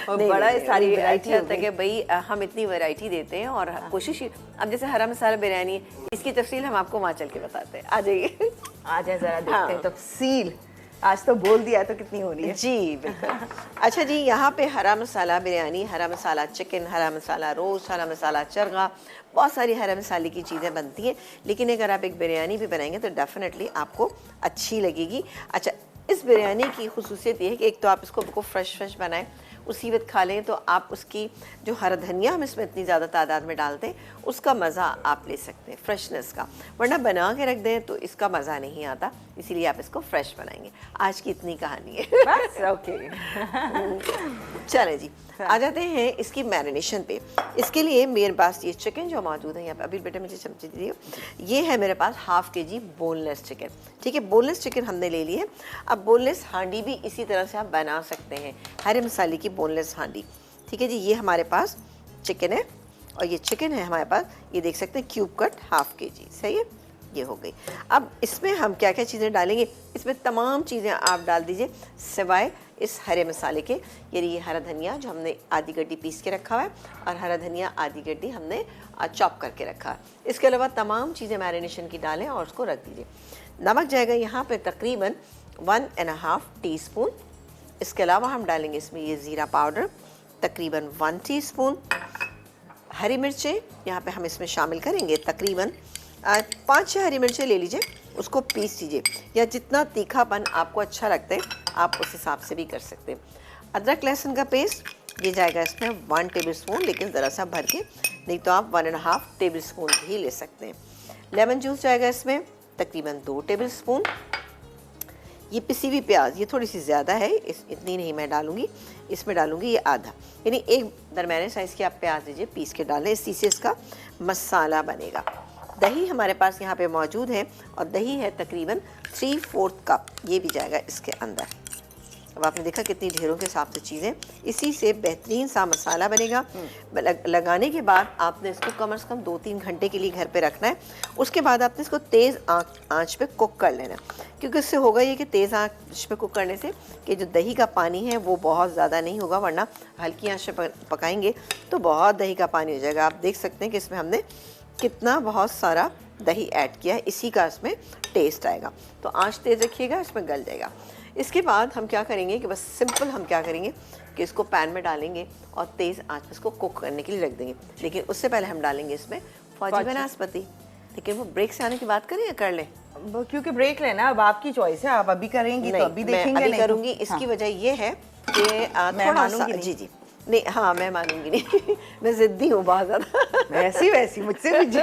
बड़ा सारी वैरायटी होता है कि भाई हम इतनी वैरायटी देते हैं और कोशिश, अब जैसे हरा मसाला बिरयानी इसकी तफसील हम आपको वहाँ चल के बताते हैं। आ जाइए, आ जाए जरा देखते हैं तफसील। आज तो बोल दिया तो कितनी हो रही है जी बिल्कुल। अच्छा जी, यहाँ पे हरा मसाला बिरयानी, हरा मसाला चिकन, हरा मसाला रोस्ट, हरा मसाला चरगा, बहुत सारी हरा मसाले की चीज़ें बनती हैं, लेकिन अगर आप एक बिरयानी भी बनाएंगे तो डेफिनेटली आपको अच्छी लगेगी। अच्छा, इस बिरयानी की खुसूसियत ये है कि एक तो आप इसको फ्रेश बनाएं, उसी वक्त खा लें, तो आप उसकी जो हरा धनिया हम इसमें इतनी ज़्यादा तादाद में डालते हैं उसका मज़ा आप ले सकते हैं, फ्रेशनेस का। वरना बना के रख दें तो इसका मज़ा नहीं आता, इसीलिए आप इसको फ्रेश बनाएंगे। आज की इतनी कहानी है बस। ओके चलें जी, आ जाते हैं इसकी मैरिनेशन पे। इसके लिए मेरे पास ये चिकन जो मौजूद है यहाँ पे, अभी बेटा मुझे चमचे दीजिए, ये है मेरे पास हाफ kg बोनलेस चिकन। ठीक है, बोनलेस चिकन हमने ले लिए। अब बोनलेस हांडी भी इसी तरह से आप बना सकते हैं, हरे मसाले की बोनलेस हांडी। ठीक है जी, ये हमारे पास चिकन है और ये चिकन है हमारे पास, ये देख सकते हैं क्यूब कट हाफ kg, सही है, ये हो गई। अब इसमें हम क्या क्या चीज़ें डालेंगे, इसमें तमाम चीज़ें आप डाल दीजिए सिवाय इस हरे मसाले के। ये हरा धनिया जो हमने आधी गड्डी पीस के रखा हुआ है और हरा धनिया आधी गड्डी हमने चॉप करके रखा है। इसके अलावा तमाम चीज़ें मैरिनेशन की डालें और उसको रख दीजिए। नमक जाएगा यहाँ पे तकरीबन 1.5 टीस्पून। इसके अलावा हम डालेंगे इसमें ये ज़ीरा पाउडर तकरीबन 1 टीस्पून। हरी मिर्चें यहाँ पे हम इसमें शामिल करेंगे तकरीबन 5-6 हरी मिर्चें ले लीजिए, उसको पीस लीजिए, या जितना तीखापन आपको अच्छा लगता है आप उस हिसाब से भी कर सकते हैं। अदरक लहसुन का पेस्ट ये जाएगा इसमें 1 टेबलस्पून, लेकिन ज़रा सा भर के, नहीं तो आप 1.5 टेबलस्पून भी ले सकते हैं। लेमन जूस जाएगा इसमें तकरीबन 2 टेबलस्पून। ये पिसी हुई प्याज ये थोड़ी सी ज़्यादा है, इतनी नहीं मैं डालूँगी, इसमें डालूँगी ये आधा, यानी एक दरमियाने साइज़ की आप प्याज लीजिए, पीस के डालें, इसी से इसका मसाला बनेगा। दही हमारे पास यहाँ पे मौजूद है और दही है तकरीबन 3/4 कप, ये भी जाएगा इसके अंदर। अब आपने देखा कितनी ढेरों के हिसाब से चीज़ें, इसी से बेहतरीन सा मसाला बनेगा। लगाने के बाद आपने इसको कम से कम 2-3 घंटे के लिए घर पे रखना है। उसके बाद आपने इसको तेज़ आंच पे कुक कर लेना, क्योंकि इससे होगा ये कि तेज़ आंच पे कुक करने से कि जो दही का पानी है वो बहुत ज़्यादा नहीं होगा, वरना हल्की आंच पे पकाएंगे तो बहुत दही का पानी हो जाएगा। आप देख सकते हैं कि इसमें हमने कितना बहुत सारा दही ऐड किया है, इसी का इसमें टेस्ट आएगा। तो आंच तेज़ रखिएगा, इसमें गल जाएगा। इसके बाद हम क्या करेंगे कि बस सिंपल हम क्या करेंगे कि इसको पैन में डालेंगे और तेज़ आंच पे इसको कुक करने के लिए रख देंगे। लेकिन उससे पहले हम डालेंगे इसमें फौजी बनास्पति। लेकिन वो ब्रेक से आने की बात करें या कर लें? क्योंकि ब्रेक लेना अब आपकी चॉइस है, आप अभी करेंगी तो अभी देखेंगे। मैं अभी करूँगी। इसकी वजह ये है कि थोड़ा सा जी नहीं, हाँ मैं मानूंगी नहीं मैं ज़िद्दी हूँ बहुत ज़्यादा वैसी मुझसे भी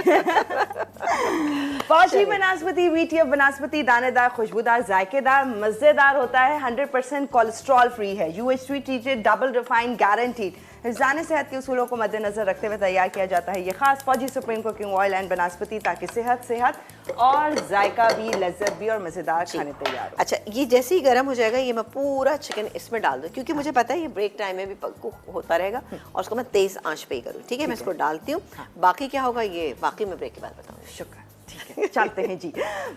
फौजी बनास्पति, मीठी बनास्पति दानेदार, खुशबूदार, जायकेदार, मज़ेदार होता है, 100% कोलेस्ट्रॉल फ्री है, UHT treated, double refined, guaranteed. हिफ्ज़ान सेहत के उसूलों को मद्देनजर रखते हुए तैयार किया जाता है ये खास फौजी सुप्रीम कुकिंग ऑयल एंड बनास्पति, ताकि सेहत और जायका भी, लज्जत भी और मज़ेदार खाने तैयार हो। अच्छा, ये जैसे ही गर्म हो जाएगा ये मैं पूरा चिकन इसमें डाल दूँ, क्योंकि मुझे पता है ये ब्रेक टाइम में भी कुक होता रहेगा और उसको मैं तेज़ आंच पे ही करूँ। ठीक है, मैं इसको डालती हूँ। बाकी क्या होगा ये बाकी मैं ब्रेक के बाद बताऊँगी। शुक्र, ठीक है चलते हैं जी।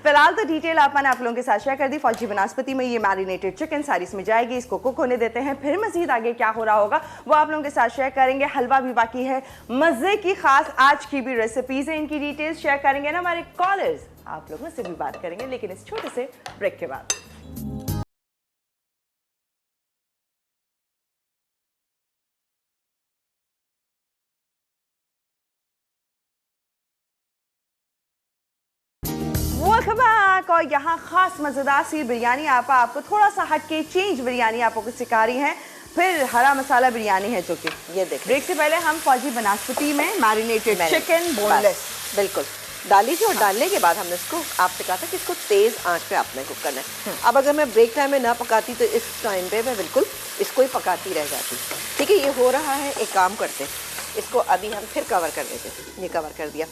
फिलहाल तो डिटेल आपने आप लोगों के साथ शेयर कर दी। फौजी बनास्पति में ये मैरिनेटेड चिकन सारी इसमें जाएगी, इसको कुक होने देते हैं, फिर मजीद आगे क्या हो रहा होगा वो आप लोगों के साथ शेयर करेंगे। हलवा भी बाकी है, मजे की खास आज की भी रेसिपीज है, इनकी डिटेल्स शेयर करेंगे ना हमारे कॉलर्स, आप लोगों से भी बात करेंगे, लेकिन इस छोटे से ब्रेक के बाद। Welcome back. और यहाँ खास मज़ेदार सी बिरयानी आपको थोड़ा सा हटके चेंज बिरयानी आपको सिखा रही हैं, फिर हरा मसाला बिरयानी है जो कि ये देख। ब्रेक से पहले हम फौजी बनास्पति में मैरिनेटेड चिकन बोनलेस बिल्कुल डाल लीजिए और डालने के बाद हमने इसको आपसे कहा था कि इसको तेज़ आंच पे आपने कुक करना है। अब अगर मैं ब्रेक टाइम में ना पकाती तो इस टाइम पे मैं बिल्कुल इसको ही पकाती रह जाती। ठीक है, ये हो रहा है, एक काम करते इसको अभी हम फिर कवर कर देते। ये कवर कर दिया।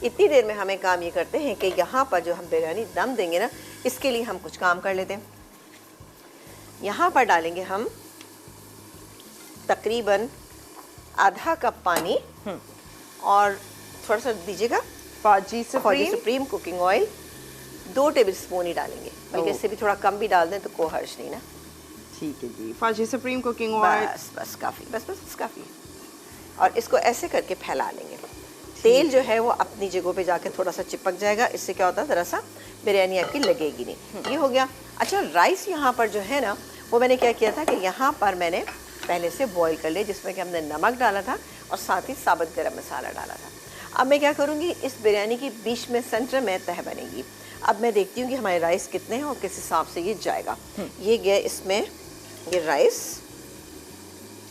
इतनी देर में हमें काम ये करते हैं कि यहाँ पर जो हम बिरयानी दम देंगे ना, इसके लिए हम कुछ काम कर लेते हैं। यहाँ पर डालेंगे हम तकरीबन आधा कप पानी और थोड़ा सा दीजिएगा फौजी सुप्रीम कुकिंग ऑयल 2 टेबलस्पून ही डालेंगे, बल्कि इससे भी थोड़ा कम भी डाल दें तो कोई हर्ज नहीं ना। ठीक है जी, फाजी सुप्रीम कुकिंग ऑयल। बस बस काफ़ी, बस बस बस काफ़ी। और इसको ऐसे करके फैला लेंगे। तेल जो है वो अपनी जगहों पे जाके थोड़ा सा चिपक जाएगा, इससे क्या होता है ज़रा सा बिरयानी आपकी लगेगी नहीं। ये हो गया। अच्छा, राइस यहाँ पर जो है ना, वो मैंने क्या किया था कि यहाँ पर मैंने पहले से बॉईल कर लिया, जिसमें कि हमने नमक डाला था और साथ ही साबुत गरम मसाला डाला था। अब मैं क्या करूँगी, इस बिरयानी की बीच में सेंटर में तह बनेगी। अब मैं देखती हूँ कि हमारे राइस कितने हैं और किस हिसाब से ये जाएगा। ये गया इसमें, ये राइस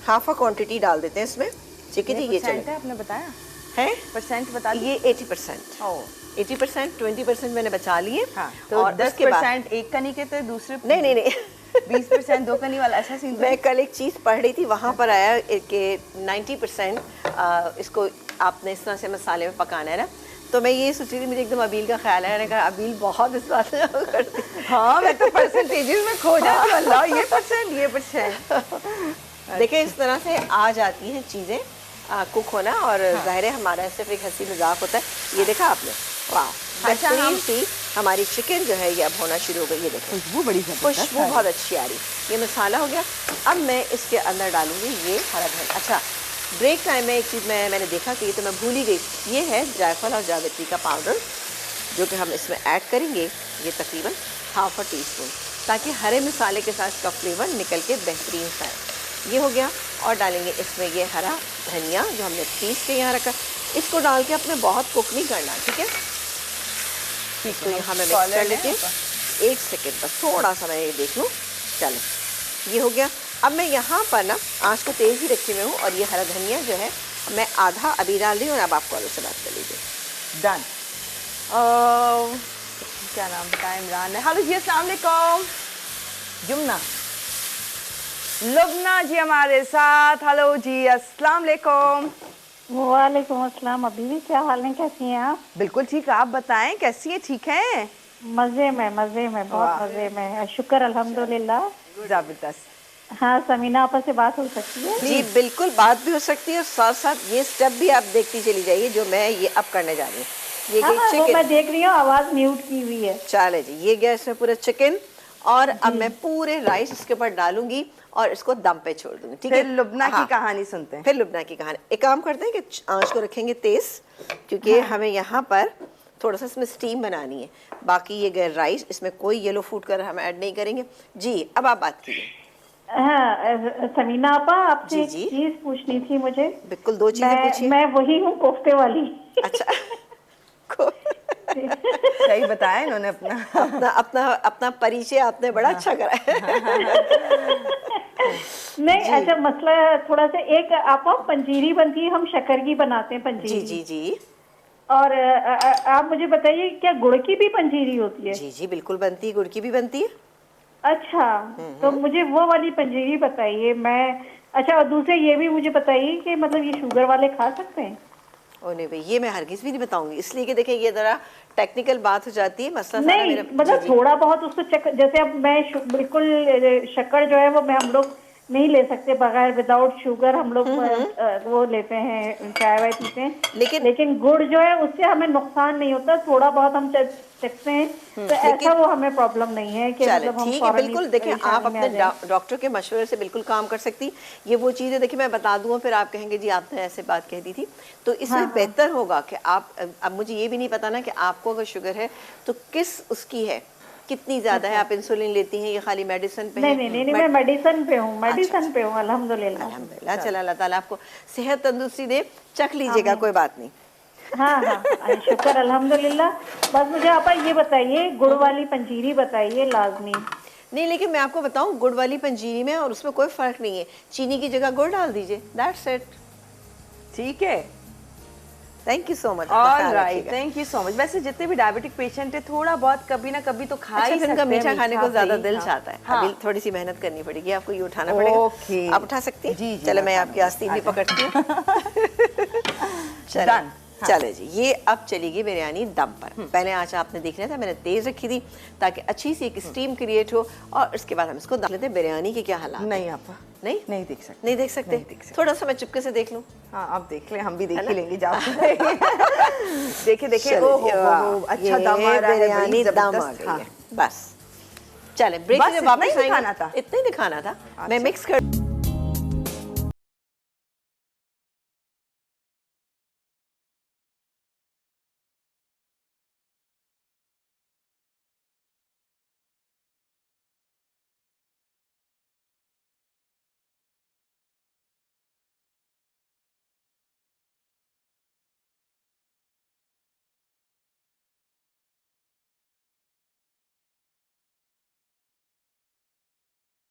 हाफ अ क्वांटिटी डाल देते हैं इसमें, ठीक है जी। ये चलेगा, आपने बताया है परसेंट बता ये 80%। 80%, 20% मैंने बचा लिए। हाँ, तो और 10% एक कनी के तो दूसरे नहीं नहीं नहीं 20% दो कनी वाला ऐसा सीन। मैं कल एक चीज़ पढ़ रही थी, वहाँ पर आया कि 90% इसको आपने इस तरह से मसाले में पकाना है ना। तो मैं ये सोच रही थी, मुझे एकदम अबील का ख्याल आया, मैंने कहा अबील बहुत इस बात में करती है। हाँ, मैं तो परसेंटेजेस में खो जाती हूँ, अल्लाह ये परसेंट। देखिए इस तरह से आ जाती हैं चीज़ें कुक होना, और ज़ाहिर है हमारा सिर्फ एक हंसी मजाक होता है। ये देखा आपने, वाह, बेहतरीन सी हमारी चिकन जो है ये अब होना शुरू हो गई। ये देखो खुशबू बड़ी खुशबू बहुत अच्छी आ रही। ये मसाला हो गया। अब मैं इसके अंदर डालूंगी ये हरा धनिया। अच्छा, ब्रेक टाइम में एक चीज़ मैंने देखा कि ये तो मैं भूल ही गई, ये है जायफल और जावित्री का पाउडर, जो कि हम इसमें ऐड करेंगे। ये तकरीबन ½ टीस्पून, ताकि हरे मसाले के साथ इसका फ्लेवर निकल के बेहतरीन सा है। ये हो गया। और डालेंगे इसमें ये हरा धनिया जो हमने पीस के यहाँ रखा। इसको डाल के अपने बहुत कुक नहीं करना, ठीक है। तो यहाँ मैं मिक्स कर लेती हूँ। 1 सेकेंड बस, थोड़ा सा मैं ये देख लूँ। चलो, ये हो गया। अब मैं यहाँ पर ना आँच को तेज़ ही रखी हुई हूँ, और ये हरा धनिया जो है मैं आधा अभी डाल रही हूँ। और अब आप कॉलर से बात कर लीजिए। डन। क्या नाम बताया, इमरान है। हेलो जी, अस्सलाम वालेकुम। जुमना, लुबना जी हमारे साथ। हेलो जी, अस्सलाम वालेकुम। वालेकुम अस्सलाम। अभी भी क्या हाल है, कैसी हैं आप? बिल्कुल ठीक, आप बताएं कैसी हैं? ठीक हैं? मजे में बहुत मजे में, शुक्र अल्हम्दुलिल्लाह। जबरदस्त। हाँ, समीना आपस से बात हो सकती है? जी बिल्कुल, बात भी हो सकती है, और साथ साथ ये स्टेप भी आप देखती चली जाइए जो मैं ये अब करने जा रही हूँ। ये हाँ, गई वो चिकन। मैं देख रही हूँ, आवाज म्यूट की हुई है। चले जी, ये गया इसमें पूरा चिकन, और अब मैं पूरे राइस इसके ऊपर डालूंगी और इसको दम पे छोड़ दूंगी, ठीक है। फिर लुबना की कहानी सुनते हैं। फिर लुबना की कहानी। एक काम करते हैं कि आंच को रखेंगे तेज, क्योंकि हमें यहाँ पर थोड़ा सा इसमें स्टीम बनानी है। बाकी ये गए राइस, इसमें कोई येलो फूड कलर हम ऐड नहीं करेंगे। जी, अब आप बात कीजिए। हाँ, समीना आपा, आपसे जी, एक जी। चीज पूछनी थी मुझे। बिल्कुल, 2 चीजें पूछिए। मैं वही हूँ कोफ्ते वाली। अच्छा सही बताया इन्होंने अपना अपना अपना अपना परिचय आपने बड़ा अच्छा करा है। नहीं, अच्छा मसला थोड़ा सा, एक आपा पंजीरी बनती है, हम शक्कर की बनाते हैं पंजीरी। जी जी जी और आप मुझे बताइए, क्या गुड़ की भी पंजीरी होती है? जी जी बिल्कुल बनती है, गुड़ की भी बनती है। अच्छा, तो मुझे वो वाली पंजीरी बताइए। अच्छा, और दूसरे ये भी मुझे बताइए कि मतलब ये शुगर वाले खा सकते हैं? ओ नहीं भाई, ये मैं हरगिज भी नहीं बताऊंगी, इसलिए कि देखिए ये जरा टेक्निकल बात हो जाती है। मसला सारा नहीं, मेरा मतलब थोड़ा बहुत उसको जैसे अब मैं बिल्कुल शक्कर जो है वो हम लोग नहीं ले सकते बगैर, विदाउट शुगर हम लोग वो लेते हैं, चाय वाय पीते हैं। लेकिन गुड़ जो है उससे हमें नुकसान नहीं होता, थोड़ा बहुत हम सकते हैं, तो ऐसा वो हमें प्रॉब्लम नहीं है कि मतलब हम ठीक है। बिल्कुल, देखिए आप अपने डॉक्टर के मशवरे से बिल्कुल काम कर सकती। ये वो चीज़ है, देखिए मैं बता दूँ, फिर आप कहेंगे जी आपने ऐसे बात कह दी थी। तो इसमें बेहतर होगा कि आप, अब मुझे ये भी नहीं पता ना कि आपको अगर शुगर है तो किस उसकी है, कितनी ज्यादा है। आप इंसुलिन लेती हैं, ये खाली मेडिसिन पे है? नहीं, मैं मेडिसिन पे हूँ, मेडिसिन पे हूँ, अल्हम्दुलिल्लाह। चल अल्लाह ताला आपको सेहत तंदुरुस्ती दे, चख लीजिएगा, कोई बात नहीं। हाँ, शुक्र अल्हम्दुलिल्लाह। बस मुझे आप ये बताइए, गुड़ वाली पंजीरी बताइए लाजमी। नहीं, लेकिन मैं आपको बताऊं, गुड़ वाली पंजीरी में और उसमें कोई फर्क नहीं है, चीनी की जगह गुड़ डाल दीजिए, दैट्स इट। ठीक है, thank you so much. Alright, thank you so much. वैसे जितने भी डायबिटिक पेशेंट है, थोड़ा बहुत कभी ना कभी तो खा ही सकते हैं। मीठा खाने को ज्यादा दिल चाहता है। हाँ। अभी थोड़ी सी मेहनत करनी पड़ेगी, आपको ये उठाना पड़ेगा। आप उठा सकती हैं? जी, चले मैं आपकी आस्तीन भी पकड़ती हूँ। चले जी, ये अब चलेगी बिरयानी दम पर। पहले आंच आपने देख लिया था, मैंने तेज रखी थी ताकि अच्छी सी एक स्टीम क्रिएट हो, और उसके बाद हम इसको डाल लेते हैं। बिरयानी के क्या हालात? नहीं आपा, नहीं देख सकते। नहीं देख सकते? थोड़ा सा मैं चुपके से देख लूं। हाँ, आप देख लें, हम भी देख ही लेंगे जाओ। देखिए, ओ अच्छा दम आ रहा है, बिरयानी दम आ गई है। बस चले ब्रेक बस से इतना ही वापस दिखाना आएंगे। था? इतना ही दिखाना था। मैं मिक्स कर